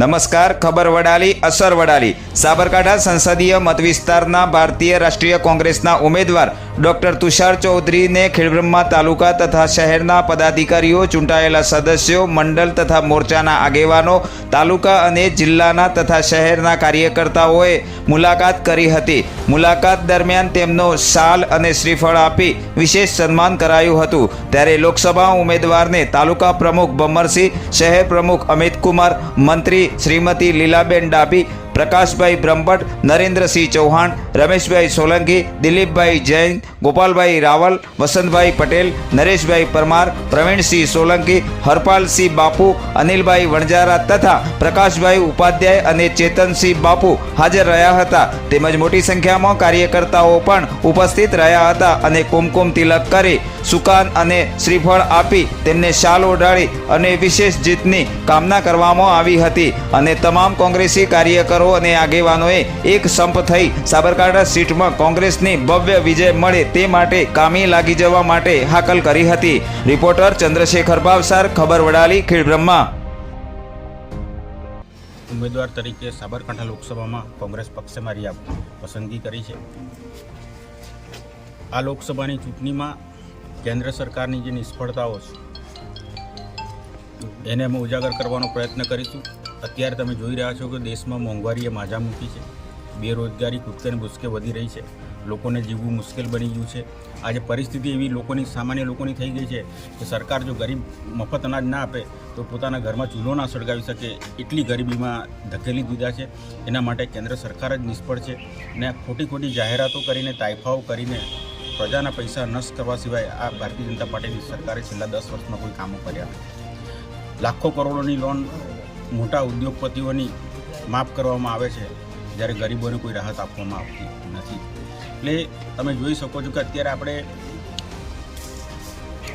નમસ્કાર. ખબર વડાલી, અસર વડાલી. સાબરકાંઠા સંસદીય મતવિસ્તારના ભારતીય રાષ્ટ્રીય કોંગ્રેસના ઉમેદવાર ડોક્ટર તુષાર ચૌધરીને ખેડબ્રહ્મા તાલુકા તથા શહેરના પદાધિકારીઓ, ચૂંટાયેલા સદસ્યો, મંડળ તથા મોરચાના આગેવાનો, તાલુકા અને જિલ્લાના તથા શહેરના કાર્યકર્તાઓએ મુલાકાત કરી હતી. મુલાકાત દરમિયાન તેમનો શાલ અને શ્રીફળ આપી વિશેષ સન્માન કરાયું હતું. ત્યારે લોકસભા ઉમેદવારને તાલુકા પ્રમુખ બમરસિંહ, શહેર પ્રમુખ અમિતકુમાર, મંત્રી શ્રીમતી લીલાબેન ડાભી, પ્રકાશભાઈ બ્રહ્મભટ્ટ, નરેન્દ્રસિંહ ચૌહાણ, રમેશભાઈ સોલંકી, દિલીપભાઈ જૈન, ગોપાલભાઈ રાવલ, વસંતભાઈ પટેલ, નરેશભાઈ પરમાર, પ્રવીણસિંહ સોલંકી, હરપાલસિંહ બાપુ, અનિલભાઈ વણજારા તથા પ્રકાશભાઈ ઉપાધ્યાય અને ચેતનસિંહ બાપુ હાજર રહ્યા હતા. તેમજ મોટી સંખ્યામાં કાર્યકર્તાઓ પણ ઉપસ્થિત રહ્યા હતા અને કુમકુમ તિલક કરી, સુકાન અને શ્રીફળ આપી તેમને શાલ ઓઢાડી અને વિશેષ જીતની કામના કરવામાં આવી હતી. અને તમામ કોંગ્રેસી કાર્યકરો અને આગેવાનોએ એક સંપ થઈ સાબરકાંઠા સીટમાં કોંગ્રેસની ભવ્ય વિજય મળે તે માટે કામી લાગી જવા માટે હાકલ કરી હતી. રિપોર્ટર ચંદ્રશેખર ભાવસાર, ખબર વડાલી, ખેડબ્રહ્મા. ઉમેદવાર તરીકે સાબરકાંઠા લોકસભામાં કોંગ્રેસ પક્ષે મારી પસંદગી કરી છે. આ લોકસભાની ચૂંટણીમાં કેન્દ્ર સરકારની જે નિષ્ફળતાઓ છે એને અમે ઉજાગર કરવાનો પ્રયત્ન કરીશું. અત્યારે તમે જોઈ રહ્યા છો કે દેશમાં મોંઘવારીએ માજા મૂકી છે, બેરોજગારી કૂદકે ને ભૂસકે વધી રહી છે, લોકોને જીવવું મુશ્કેલ બની ગયું છે. આજે પરિસ્થિતિ એવી સામાન્ય લોકોની થઈ ગઈ છે કે સરકાર જો ગરીબ મફત અનાજ ના આપે તો પોતાના ઘરમાં ચૂલો ના સળગાવી શકે એટલી ગરીબીમાં ધકેલી દીધા છે. એના માટે કેન્દ્ર સરકાર જ નિષ્ફળ છે ને ખોટી જાહેરાતો કરીને, તાઇફાઓ કરીને પ્રજાના પૈસા નષ્ટ કરવા સિવાય આ ભારતીય જનતા પાર્ટીની સરકારે છેલ્લા 10 વર્ષમાં કોઈ કામો કર્યા નથી. લાખો કરોડોની લોન મોટા ઉદ્યોગપતિઓની માફ કરવામાં આવે છે, જ્યારે ગરીબોને કોઈ રાહત આપવામાં આવતી નથી. એટલે તમે જોઈ શકો છો કે અત્યારે આપણે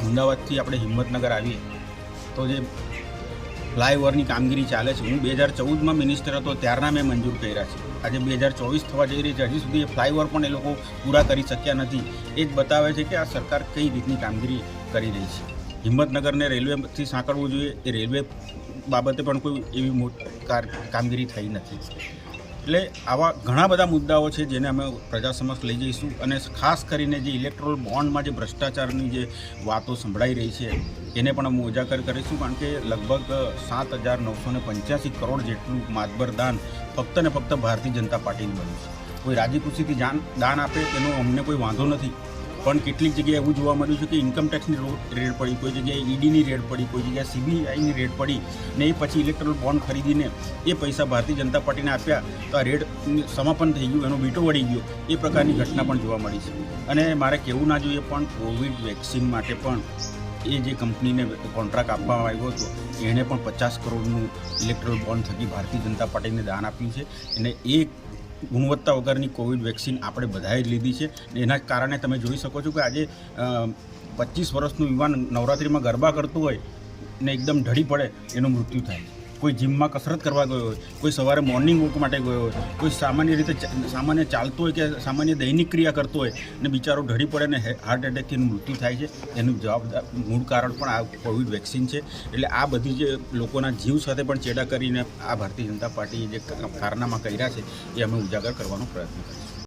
અમદાવાદથી આપણે હિંમતનગર આવીએ તો જે ફ્લાયઓવરની કામગીરી ચાલે છે, હું 2014માં મિનિસ્ટર હતો ત્યારના મેં મંજૂર કર્યા છે. આજે 2024 થવા જઈ રહી છે, હજી સુધી એ ફ્લાયઓવર પણ એ લોકો પૂરા કરી શક્યા નથી. એ જ બતાવે છે કે આ સરકાર કઈ રીતની કામગીરી કરી રહી છે. હિંમતનગરને રેલવેથી સાંકળવું જોઈએ, એ રેલવે બાબતે પણ કોઈ એવી કામગીરી થઈ નથી. એટલે આવા ઘણા બધા મુદ્દાઓ છે જેને અમે પ્રજા સમક્ષ લઈ જઈશું. અને ખાસ કરીને જે ઇલેક્ટ્રોલ બોન્ડમાં જે ભ્રષ્ટાચારની જે વાતો સંભળાઈ રહી છે એને પણ અમે ઉજાગર કરીશું. કારણ કે લગભગ 7,985 કરોડ જેટલું માતબર દાન ફક્ત ને ફક્ત ભારતીય જનતા પાર્ટીને બન્યું છે. કોઈ રાજી ખુશીથી દાન આપે એનો અમને કોઈ વાંધો નથી, પણ કેટલીક જગ્યાએ એવું જોવા મળ્યું છે કે ઇન્કમટેક્સની રેડ પડી, કોઈ જગ્યાએ ઈડીની રેડ પડી, કોઈ જગ્યાએ CBIની રેડ પડી ને એ પછી ઇલેક્ટ્રોલ બોન્ડ ખરીદીને એ પૈસા ભારતીય જનતા પાર્ટીને આપ્યા તો આ રેડ સમાપન થઈ ગયું, એનો વીટો વળી ગયો. એ પ્રકારની ઘટના પણ જોવા મળી છે. અને મારે કહેવું ના જોઈએ પણ કોવિડ વેક્સિન માટે પણ એ જે કંપનીને કોન્ટ્રાક્ટ આપવામાં આવ્યો હતો એણે પણ 50 કરોડનું ઇલેક્ટ્રોલ બોન્ડ થકી ભારતીય જનતા પાર્ટીને દાન આપ્યું છે. અને એ ગુણવત્તા વગરની કોવિડ વેક્સિન આપણે બધાએ જ લીધી છે. એના કારણે તમે જોઈ શકો છો કે આજે 25 વર્ષનું યુવાન નવરાત્રિમાં ગરબા કરતું હોય ને એકદમ ઢળી પડે એનું મૃત્યુ થાય. કોઈ જીમમાં કસરત કરવા ગયો હોય, કોઈ સવારે મોર્નિંગ વોક માટે ગયો હોય, કોઈ સામાન્ય ચાલતો હોય કે સામાન્ય દૈનિક ક્રિયા કરતો હોય ને બિચારો ઢળી પડે ને હાર્ટ એટેકથી મૃત્યુ થાય છે. એનું મૂળ કારણ પણ આ કોવિડ વેક્સિન છે. એટલે આ બધી જે લોકોના જીવ સાથે પણ ચેડા કરીને આ ભારતીય જનતા પાર્ટીએ જે કારનામા કર્યા છે એ અમે ઉજાગર કરવાનો પ્રયત્ન કરીશું.